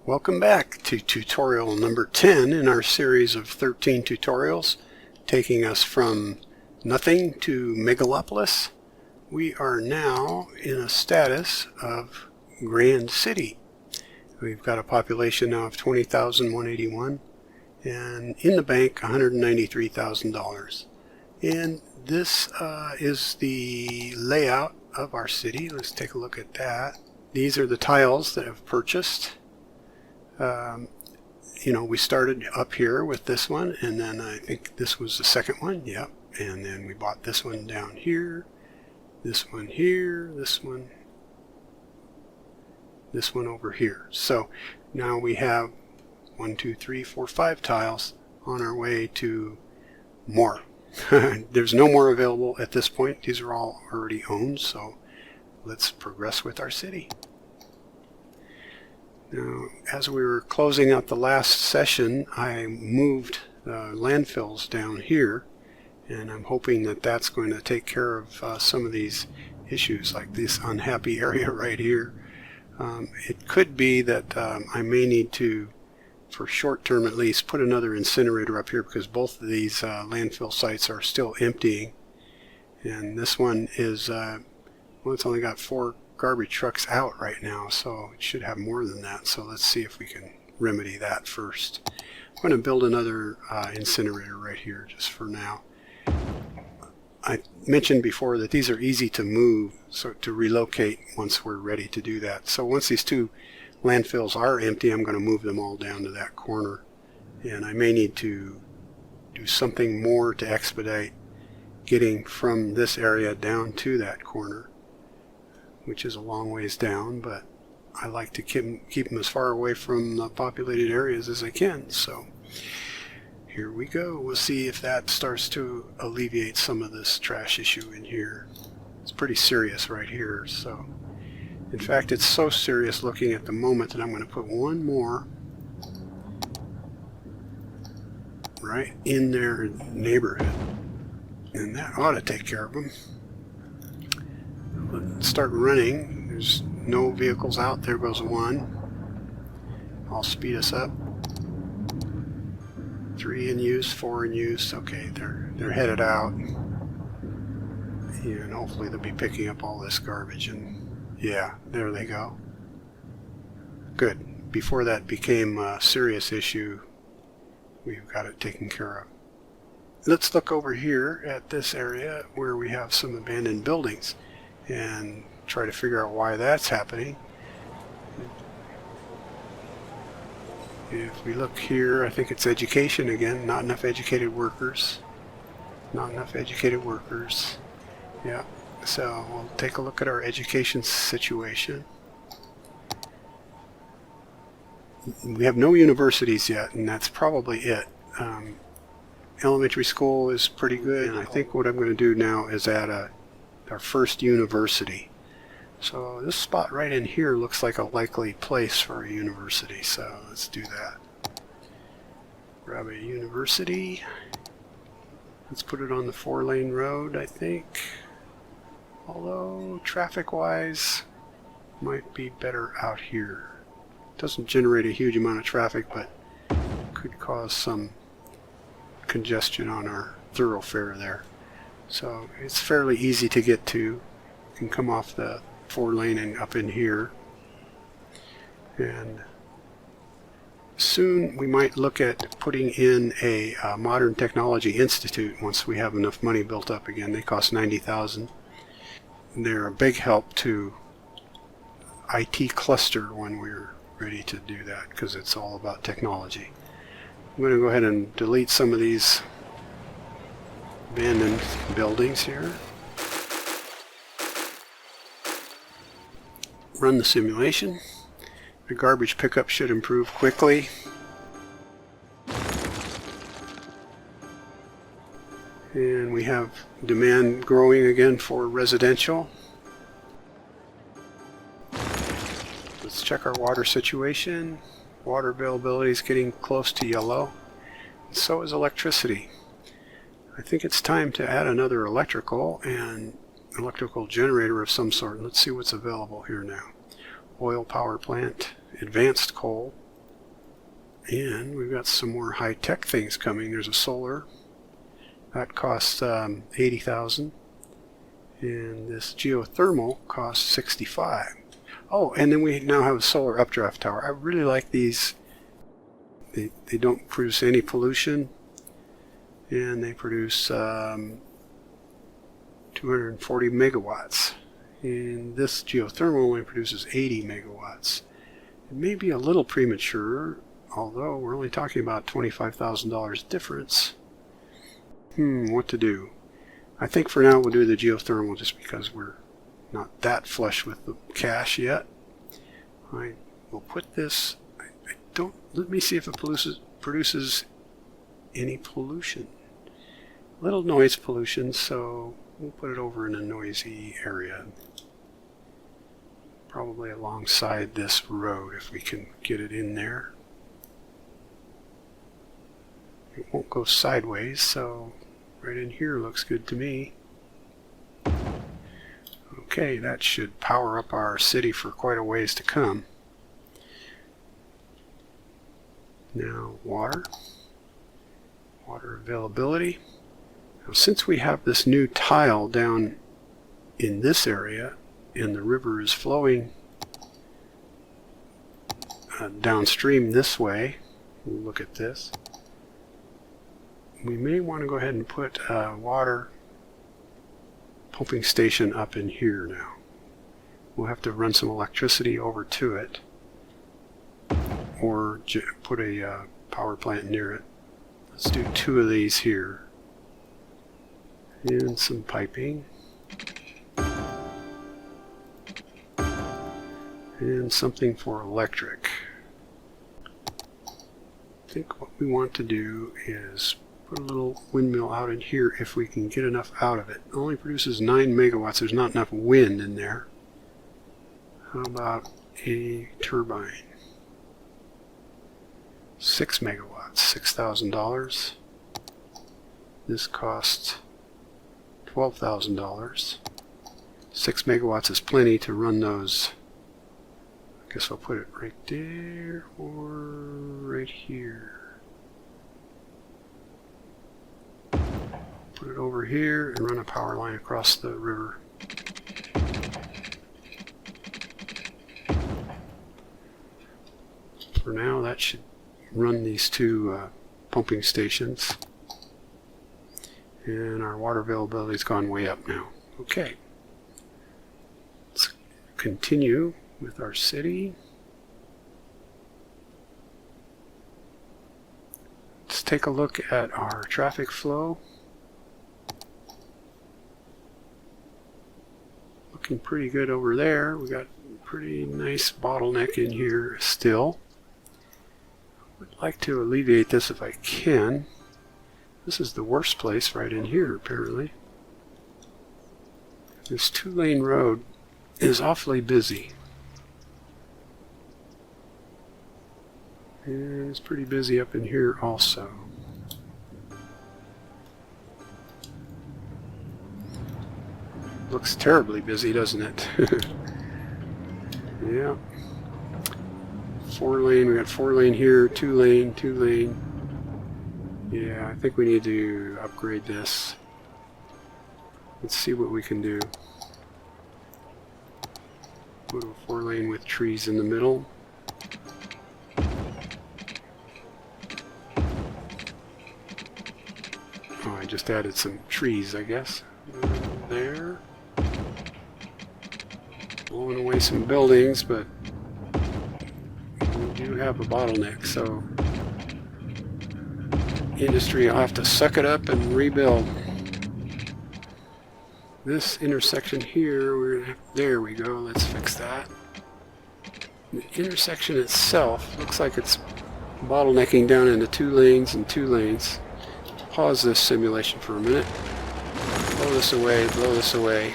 Welcome back to tutorial number 10 in our series of 13 tutorials taking us from nothing to Megalopolis. We are now in a status of Grand City. We've got a population now of 20,181 and in the bank $193,000. And this is the layout of our city. Let's take a look at that. These are the tiles that I've purchased. We started up here with this one, and then I think this was the second one. Yep. And then we bought this one down here, this one here, this one over here. So now we have 1, 2, 3, 4, 5 tiles on our way to more. There's no more available at this point. These are all already owned, so let's progress with our city. Now, as we were closing out the last session, I moved landfills down here, and I'm hoping that that's going to take care of some of these issues, like this unhappy area right here. It could be that I may need to, for short term at least, put another incinerator up here because both of these landfill sites are still emptying. And this one is, well, it's only got 4 garbage trucks out right now, so it should have more than that. So let's see if we can remedy that first. I'm going to build another incinerator right here just for now. I mentioned before that these are easy to move, so to relocate once we're ready to do that. So once these 2 landfills are empty, I'm going to move them all down to that corner, and I may need to do something more to expedite getting from this area down to that corner, which is a long ways down, but I like to keep them as far away from the populated areas as I can. So here we go. We'll see if that starts to alleviate some of this trash issue in here. It's pretty serious right here. So in fact, it's so serious looking at the moment that I'm going to put one more right in their neighborhood, and that ought to take care of them. Let's start running. There's no vehicles out. There goes one. I'll speed us up. 3 in use, 4 in use. Okay, they're headed out, and hopefully they'll be picking up all this garbage. And yeah, there they go. Good. Before that became a serious issue, we've got it taken care of. Let's look over here at this area where we have some abandoned buildings and try to figure out why that's happening. If we look here, I think it's education again. Not enough educated workers. Not enough educated workers. Yeah. So we'll take a look at our education situation. We have no universities yet, and that's probably it. Elementary school is pretty good, and I think what I'm going to do now is add our first university. So this spot right in here looks like a likely place for a university, so let's do that. Grab a university. Let's put it on the 4-lane road, I think. Although traffic-wise might be better out here. Doesn't generate a huge amount of traffic, but could cause some congestion on our thoroughfare there. So it's fairly easy to get to. You can come off the 4-lane and up in here. And soon we might look at putting in a modern technology institute once we have enough money built up again. They cost $90,000. They're a big help to IT cluster when we're ready to do that, because it's all about technology. I'm going to go ahead and delete some of these abandoned buildings here. Run the simulation. The garbage pickup should improve quickly. And we have demand growing again for residential. Let's check our water situation. Water availability is getting close to yellow. And so is electricity. I think it's time to add another electrical generator of some sort. Let's see what's available here now. Oil power plant, advanced coal, And we've got some more high-tech things coming. There's a solar. That costs $80,000. And this geothermal costs $65,000. Oh, and then we now have a solar updraft tower. I really like these. They don't produce any pollution. And they produce 240 megawatts. And this geothermal only produces 80 megawatts. It may be a little premature, although we're only talking about $25,000 difference. What to do? I think for now we'll do the geothermal just because we're not that flush with the cash yet. I will put this, let me see if it produces any pollution. Little noise pollution, so we'll put it over in a noisy area. Probably alongside this road if we can get it in there. It won't go sideways, so right in here looks good to me. Okay, that should power up our city for quite a ways to come. Now, water availability. Now, since we have this new tile down in this area and the river is flowing downstream this way, we'll look at this. We may want to go ahead and put a water pumping station up in here now. We'll have to run some electricity over to it or put a power plant near it. Let's do 2 of these here. And some piping. And something for electric. I think what we want to do is put a little windmill out in here if we can get enough out of it. It only produces 9 megawatts. There's not enough wind in there. How about a turbine? 6 megawatts, $6,000. This costs $12,000. 6 megawatts is plenty to run those. I guess I'll put it right there or right here. Put it over here and run a power line across the river. For now, that should run these 2 pumping stations. And our water availability has gone way up now. Okay. Let's continue with our city. Let's take a look at our traffic flow. Looking pretty good over there. We got a pretty nice bottleneck in here still. Would like to alleviate this if I can. This is the worst place right in here, apparently. This 2-lane road is awfully busy. And it's pretty busy up in here also. Looks terribly busy, doesn't it? Yeah. 4-lane, we got 4-lane here, 2-lane, 2-lane. Yeah, I think we need to upgrade this. Let's see what we can do. Go to a 4-lane with trees in the middle. Oh, I just added some trees, I guess. There. Blowing away some buildings, but we do have a bottleneck, so industry will have to suck it up and rebuild. This intersection here, there we go, let's fix that. The intersection itself looks like it's bottlenecking down into 2 lanes and 2 lanes. Pause this simulation for a minute. Blow this away, blow this away.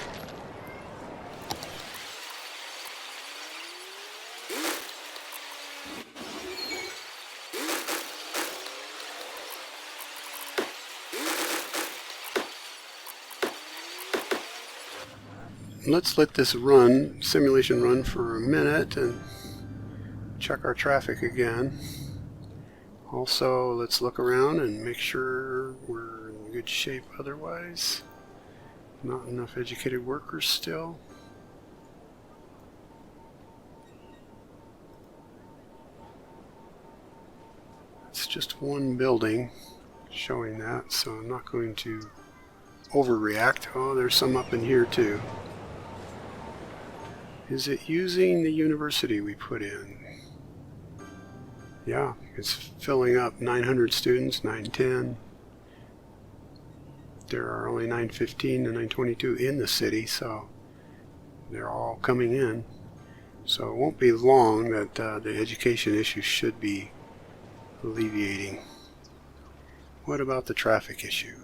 Let's let this simulation run for a minute and check our traffic again. Also, let's look around and make sure we're in good shape otherwise. Not enough educated workers still. It's just one building showing that, so I'm not going to overreact. Oh, there's some up in here too. Is it using the university we put in? Yeah, it's filling up. 900 students, 910. There are only 915 and 922 in the city, so they're all coming in. So it won't be long that the education issue should be alleviating. What about the traffic issue?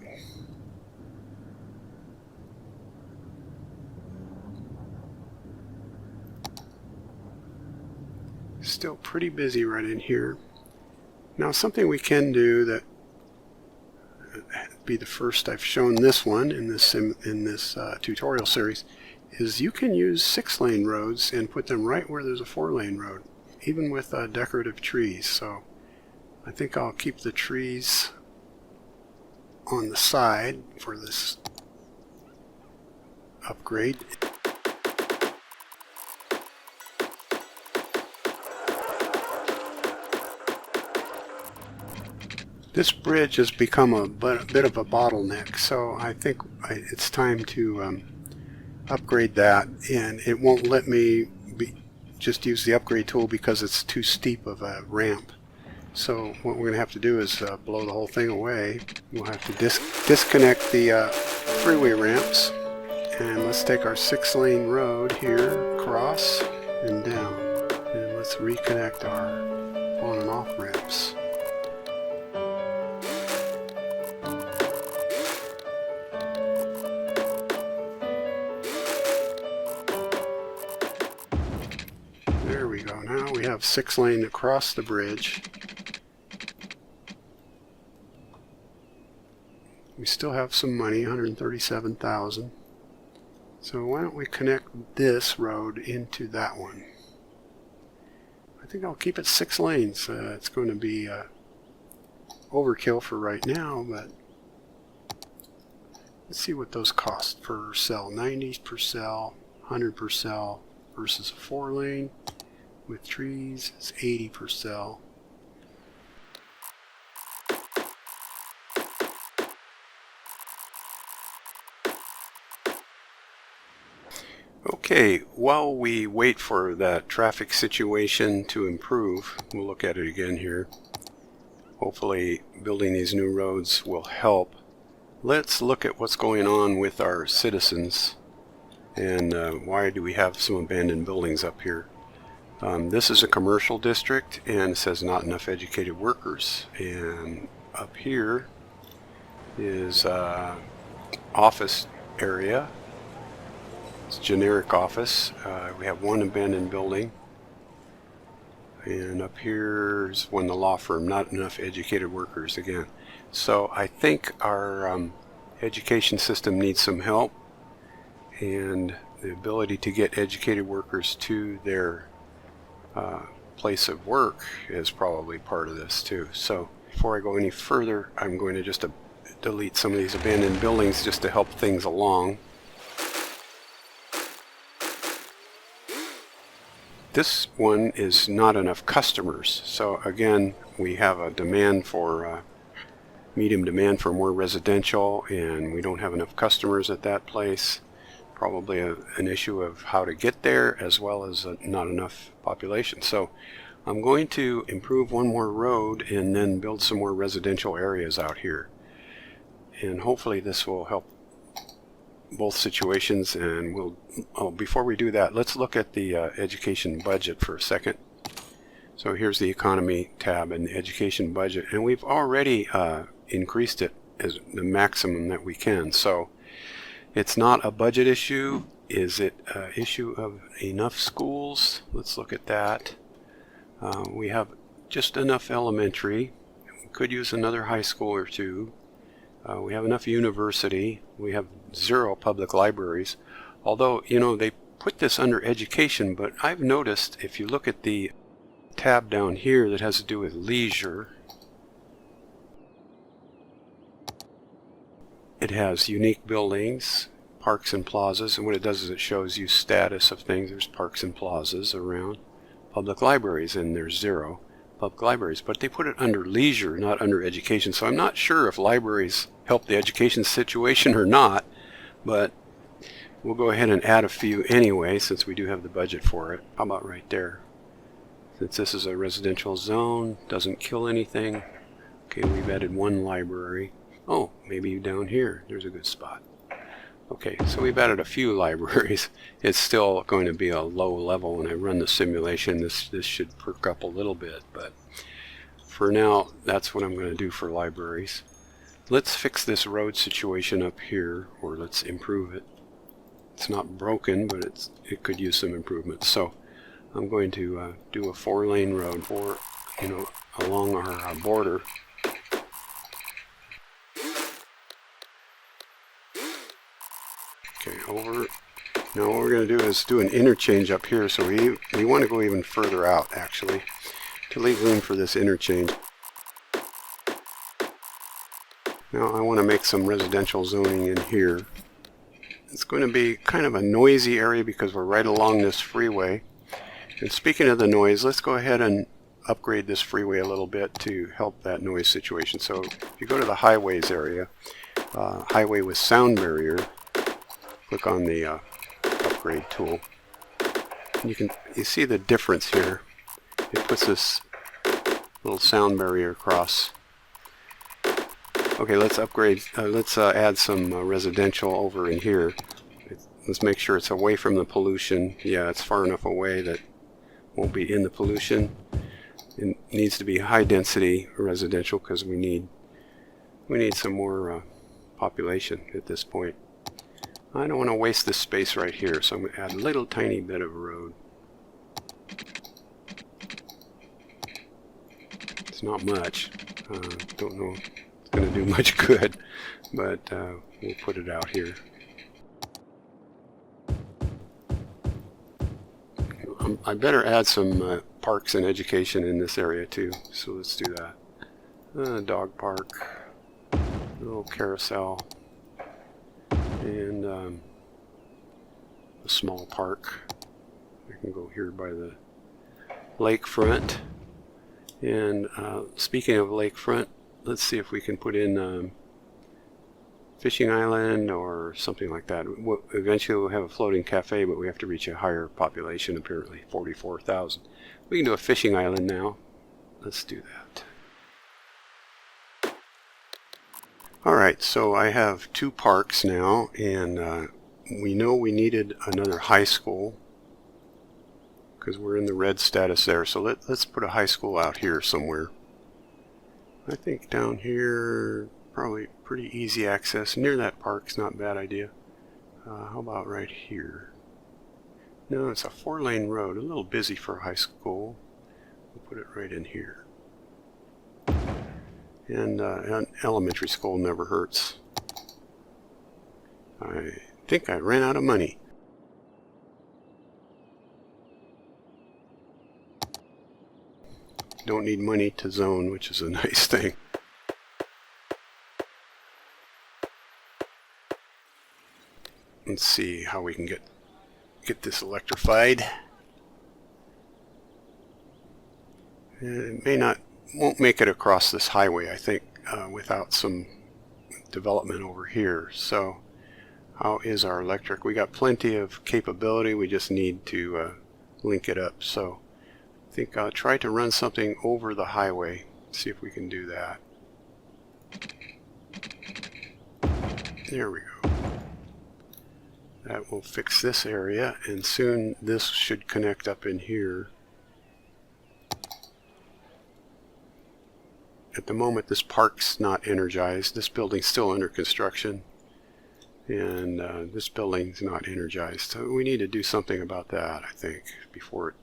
Still pretty busy right in here. Now, something we can do that be the first I've shown this one in this tutorial series is you can use 6-lane roads and put them right where there's a 4-lane road, even with decorative trees. So I think I'll keep the trees on the side for this upgrade. This bridge has become a bit of a bottleneck, so I think it's time to upgrade that, and it won't let me just use the upgrade tool because it's too steep of a ramp. So what we're going to have to do is blow the whole thing away. We'll have to disconnect the freeway ramps, and let's take our 6-lane road here across and down, and let's reconnect our on and off ramps. There we go. Now we have 6-lane across the bridge. We still have some money, $137,000. So why don't we connect this road into that one? I think I'll keep it 6 lanes. It's going to be overkill for right now, but let's see what those cost per cell. 90 per cell, 100 per cell versus a 4-lane. With trees, it's 80 per cell. Okay, while we wait for that traffic situation to improve, we'll look at it again here. Hopefully building these new roads will help. Let's look at what's going on with our citizens and why do we have some abandoned buildings up here. This is a commercial district, and it says not enough educated workers. And up here is office area. It's generic office. We have one abandoned building. And up here is one, the law firm, not enough educated workers again. So I think our education system needs some help, and the ability to get educated workers to their place of work is probably part of this too. So before I go any further, I'm going to just delete some of these abandoned buildings just to help things along. This one is not enough customers. So again, we have a demand for medium demand for more residential, and we don't have enough customers at that place. Probably an issue of how to get there, as well as not enough population. So I'm going to improve one more road and then build some more residential areas out here. And hopefully this will help both situations. And before we do that, let's look at the education budget for a second. So here's the economy tab and the education budget, and we've already increased it as the maximum that we can. So it's not a budget issue. Is it an issue of enough schools? Let's look at that. We have just enough elementary. We could use another high school or two. We have enough university. We have 0 public libraries. Although, you know, they put this under education, but I've noticed if you look at the tab down here that has to do with leisure, it has unique buildings, parks and plazas, and what it does is it shows you status of things. There's parks and plazas around. Public libraries, and there's 0 public libraries, but they put it under leisure, not under education. So I'm not sure if libraries help the education situation or not, but we'll go ahead and add a few anyway, since we do have the budget for it. How about right there? Since this is a residential zone, doesn't kill anything. Okay, we've added 1 library. Oh, maybe down here, there's a good spot. Okay, so we've added a few libraries. It's still going to be a low level. When I run the simulation, this should perk up a little bit, but for now, that's what I'm going to do for libraries. Let's fix this road situation up here, or let's improve it. It's not broken, but it could use some improvement. So I'm going to do a 4-lane road along our border. Okay, over. Now what we're going to do is do an interchange up here, so we want to go even further out, actually, to leave room for this interchange. Now I want to make some residential zoning in here. It's going to be kind of a noisy area because we're right along this freeway. And speaking of the noise, let's go ahead and upgrade this freeway a little bit to help that noise situation. So if you go to the highways area, highway with sound barrier, click on the upgrade tool. And you see the difference here. It puts this little sound barrier across. Okay, let's upgrade. Let's add some residential over in here. Let's make sure it's away from the pollution. Yeah, it's far enough away that won't be in the pollution. It needs to be high density residential because we need some more population at this point. I don't want to waste this space right here, so I'm going to add a little tiny bit of road. It's not much. Don't know if it's going to do much good, but we'll put it out here. I better add some parks and education in this area too, so let's do that. Dog park, a little carousel, and a small park. I can go here by the lakefront. And speaking of lakefront, let's see if we can put in fishing island or something like that. Eventually we'll have a floating cafe, but we have to reach a higher population, apparently 44,000. We can do a fishing island now. Let's do that. Alright, so I have 2 parks now, and we know we needed another high school because we're in the red status there. So let's put a high school out here somewhere. I think down here, probably pretty easy access. Near that park's not a bad idea. How about right here? No, it's a 4-lane road. A little busy for a high school. We'll put it right in here. And an elementary school never hurts. I think I ran out of money. Don't need money to zone, which is a nice thing. Let's see how we can get this electrified. It won't make it across this highway, I think, without some development over here. So how is our electric? We got plenty of capability. We just need to link it up. So I think I'll try to run something over the highway. See if we can do that. There we go. That will fix this area, and soon this should connect up in here. At the moment, this park's not energized. This building's still under construction, and this building's not energized. So we need to do something about that, I think, before it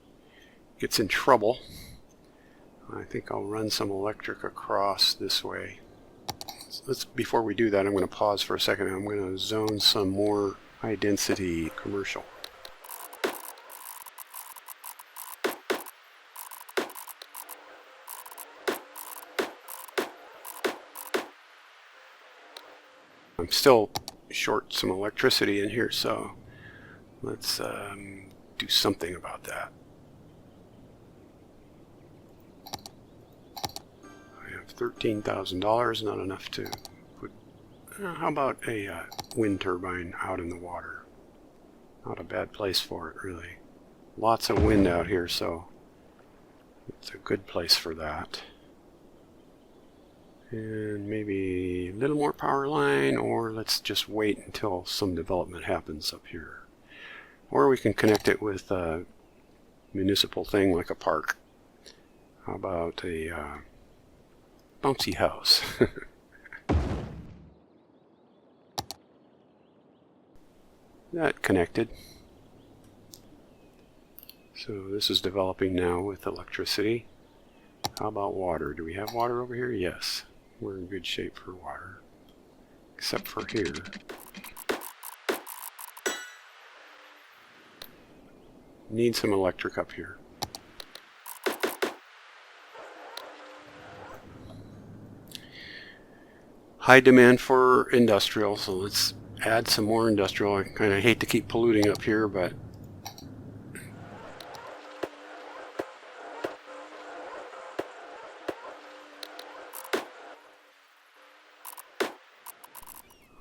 gets in trouble. I think I'll run some electric across this way. Before we do that, I'm going to pause for a second. I'm going to zone some more high density commercial. I'm still short some electricity in here, so let's do something about that. I have $13,000, not enough to put. How about a wind turbine out in the water? Not a bad place for it, really. Lots of wind out here, so it's a good place for that. And maybe a little more power line, or let's just wait until some development happens up here. Or we can connect it with a municipal thing like a park. How about a bouncy house? That connected. So this is developing now with electricity. How about water? Do we have water over here? Yes. We're in good shape for water. Except for here. Need some electric up here. High demand for industrial, so let's add some more industrial. I kind of hate to keep polluting up here, but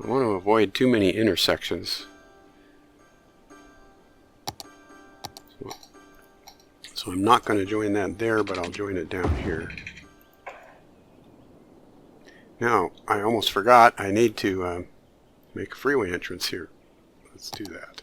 I want to avoid too many intersections. So I'm not going to join that there, but I'll join it down here. Now, I almost forgot, I need to make a freeway entrance here. Let's do that.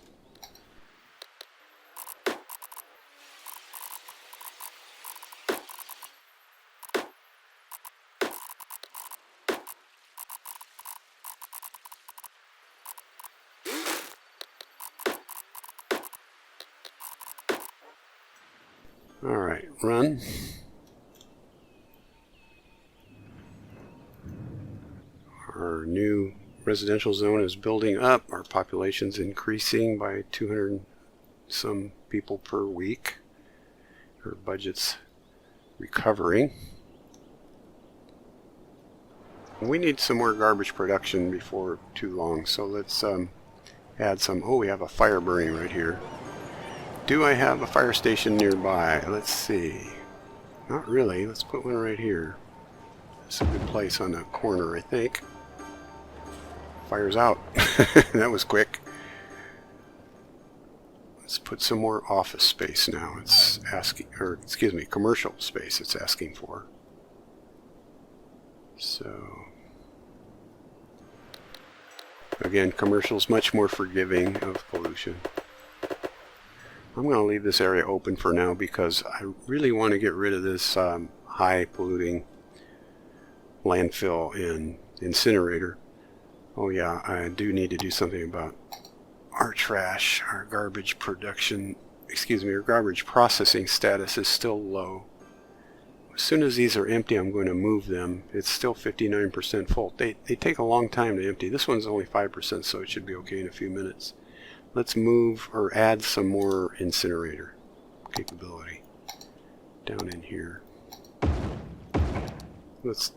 All right, run. Our new residential zone is building up. Our population's increasing by 200 some people per week. Our budget's recovering. We need some more garbage production before too long, so let's add some. Oh, we have a fire burning right here. Do I have a fire station nearby? Let's see. Not really. Let's put one right here. It's a good place on the corner, I think. Fire's out. That was quick. Let's put some more office space now. It's asking, or excuse me, commercial space it's asking for. So, again, commercial's much more forgiving of pollution. I'm going to leave this area open for now because I really want to get rid of this high polluting landfill and incinerator. Oh yeah, I do need to do something about our trash. Our garbage production, excuse me, our garbage processing status is still low. As soon as these are empty, I'm going to move them. It's still 59% full. They take a long time to empty. This one's only 5%, so it should be okay in a few minutes. Let's move or add some more incinerator capability down in here. Let's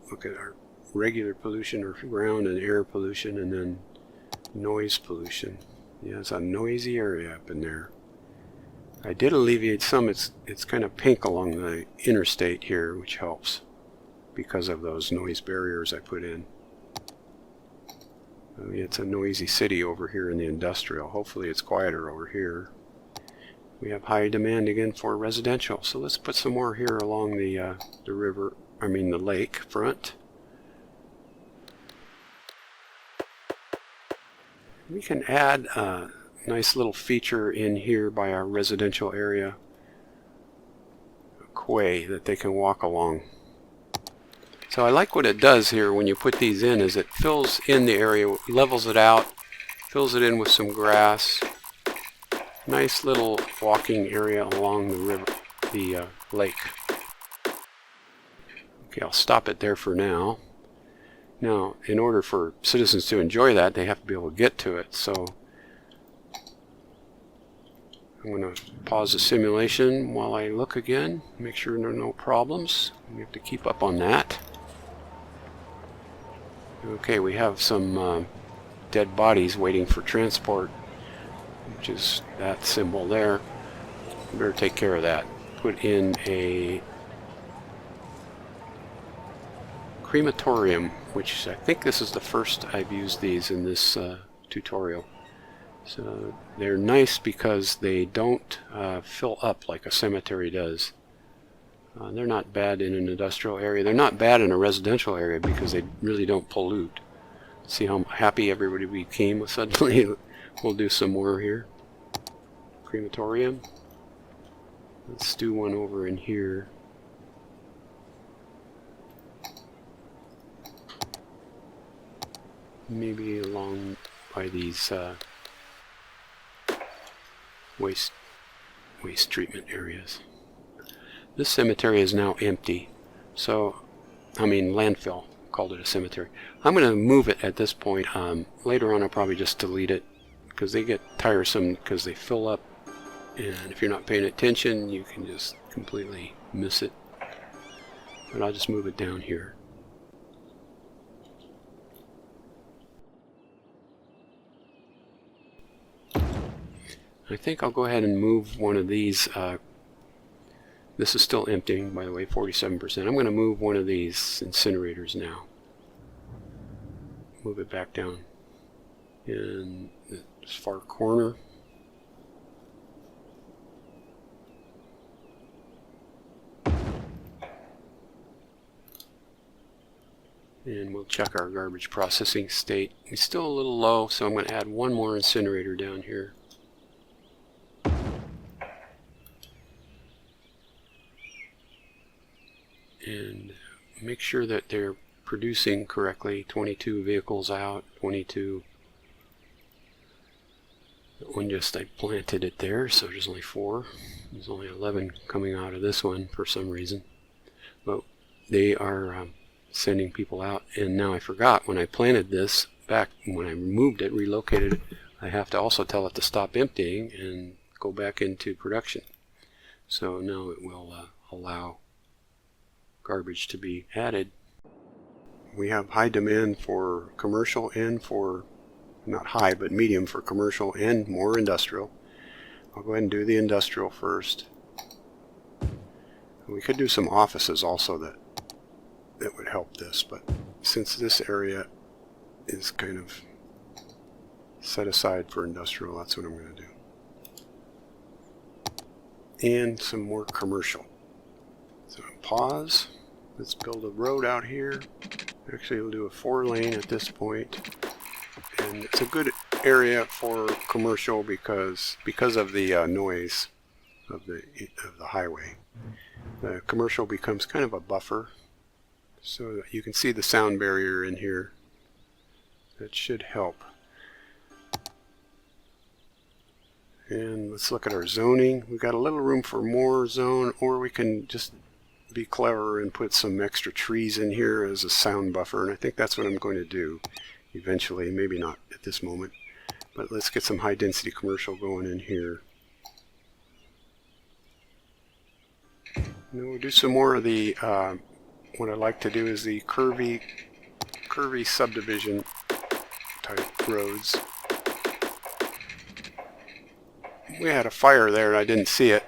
look at our regular pollution or ground and air pollution, and then noise pollution. Yeah, it's a noisy area up in there. I did alleviate some. It's kind of pink along the interstate here, which helps because of those noise barriers I put in. It's a noisy city over here in the industrial. Hopefully it's quieter over here. We have high demand again for residential, so let's put some more here along the river, I mean the lake front. We can add a nice little feature in here by our residential area, a quay that they can walk along. So I like what it does here when you put these in, is it fills in the area, levels it out, fills it in with some grass. Nice little walking area along the river, the lake. Okay, I'll stop it there for now. Now, in order for citizens to enjoy that, they have to be able to get to it. So I'm going to pause the simulation while I look again, make sure there are no problems. We have to keep up on that. Okay, we have some dead bodies waiting for transport, which is that symbol there. We better take care of that. Put in a crematorium, which I think this is the first I've used these in this tutorial. So they're nice because they don't fill up like a cemetery does. They're not bad in an industrial area. They're not bad in a residential area because they really don't pollute. See how happy everybody became suddenly? We'll do some more here. Crematorium. Let's do one over in here. Maybe along by these waste treatment areas. This cemetery is now empty, so I mean landfill. Called it a cemetery. I'm going to move it at this point. Later on I'll probably just delete it because they get tiresome because they fill up, and if you're not paying attention you can just completely miss it. But I'll just move it down here. I think I'll go ahead and move one of these. This is still emptying, by the way, 47%. I'm going to move one of these incinerators now. Move it back down in this far corner. And we'll check our garbage processing state. It's still a little low, so I'm going to add one more incinerator down here. And make sure that they're producing correctly. 22 vehicles out, 22. That one just, I planted it there, so there's only 4. There's only 11 coming out of this one for some reason. But they are sending people out. And now I forgot, when I planted this back, when I removed it, relocated it, I have to also tell it to stop emptying and go back into production. So now it will allow garbage to be added. We have high demand for commercial and for, not high, but medium for commercial and more industrial. I'll go ahead and do the industrial first. We could do some offices also that would help this, but since this area is kind of set aside for industrial, that's what I'm going to do. And some more commercial. So pause. Let's build a road out here. Actually, we'll do a 4-lane at this point. And it's a good area for commercial because of the noise of the highway. The commercial becomes kind of a buffer, so that you can see the sound barrier in here. That should help. And let's look at our zoning. We've got a little room for more zone, or we can just be clever and put some extra trees in here as a sound buffer, and I think that's what I'm going to do eventually, maybe not at this moment, but let's get some high density commercial going in here. And then we'll do some more of the what I like to do is the curvy subdivision type roads. We had a fire there and I didn't see it.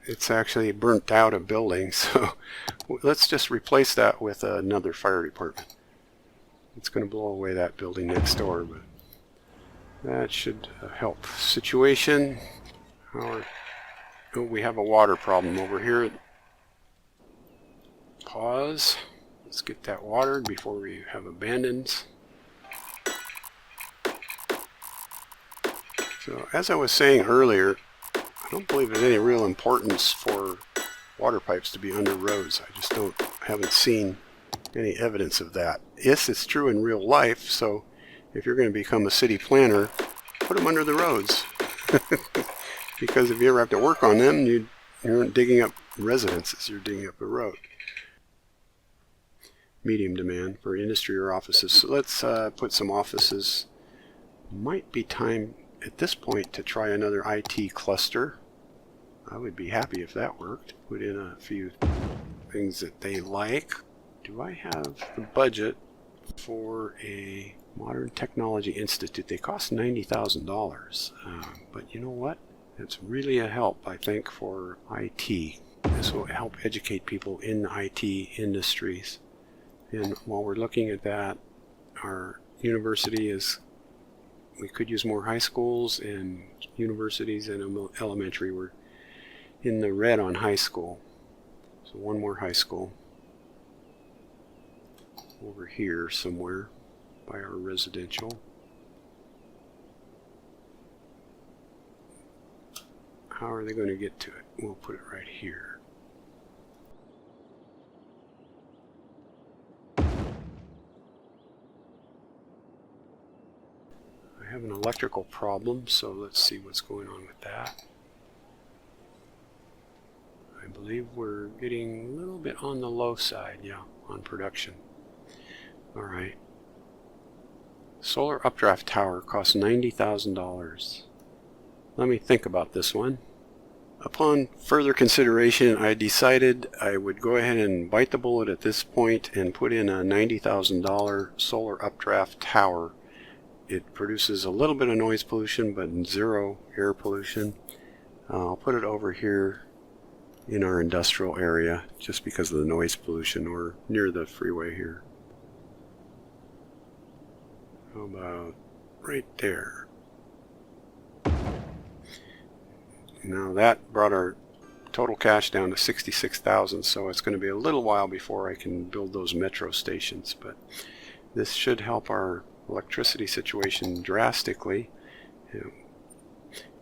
It's actually burnt out a building, so let's just replace that with another fire department. It's going to blow away that building next door, but that should help. Situation. Oh, we have a water problem over here. Pause. Let's get that watered before we have abandons. So as I was saying earlier, I don't believe there's any real importance for water pipes to be under roads. I just haven't seen any evidence of that. Yes, it's true in real life, so if you're going to become a city planner, put them under the roads. Because if you ever have to work on them, you aren't digging up residences, you're digging up a road. Medium demand for industry or offices. So let's put some offices. Might be time at this point to try another IT cluster. I would be happy if that worked. Put in a few things that they like. Do I have the budget for a Modern Technology Institute. They cost $90,000, but you know what? It's really a help, I think, for IT. This will help educate people in the IT industries. And while we're looking at that, our university is, we could use more high schools, and universities and elementary. We're in the red on high school. So one more high school over here somewhere by our residential. How are they going to get to it? We'll put it right here. I have an electrical problem, so let's see what's going on with that. I believe we're getting a little bit on the low side, yeah, on production. Alright. Solar updraft tower costs $90,000. Let me think about this one. Upon further consideration, I decided I would go ahead and bite the bullet at this point and put in a $90,000 solar updraft tower. It produces a little bit of noise pollution, but zero air pollution. I'll put it over here in our industrial area just because of the noise pollution, or near the freeway here. How about right there? Now that brought our total cash down to $66,000, so it's going to be a little while before I can build those metro stations, but this should help our electricity situation drastically.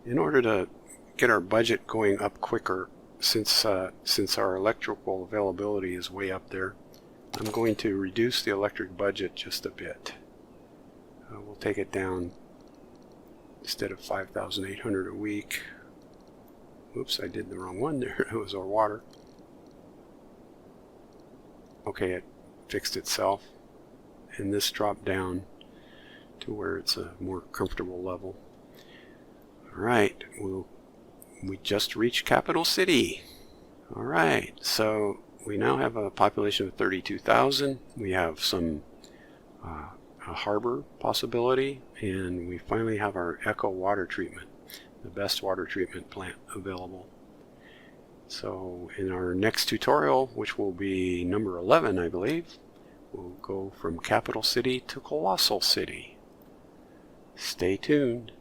In order to get our budget going up quicker, since our electrical availability is way up there, I'm going to reduce the electric budget just a bit. We'll take it down. Instead of $5,800 a week. Oops, I did the wrong one there. It was our water. Okay, it fixed itself, and this dropped down to where it's a more comfortable level. Alright, we just reached Capital City. Alright, so we now have a population of 32,000. We have some a harbor possibility, and we finally have our Echo water treatment, the best water treatment plant available. So in our next tutorial, which will be number 11, I believe, we'll go from Capital City to Colossal City. Stay tuned.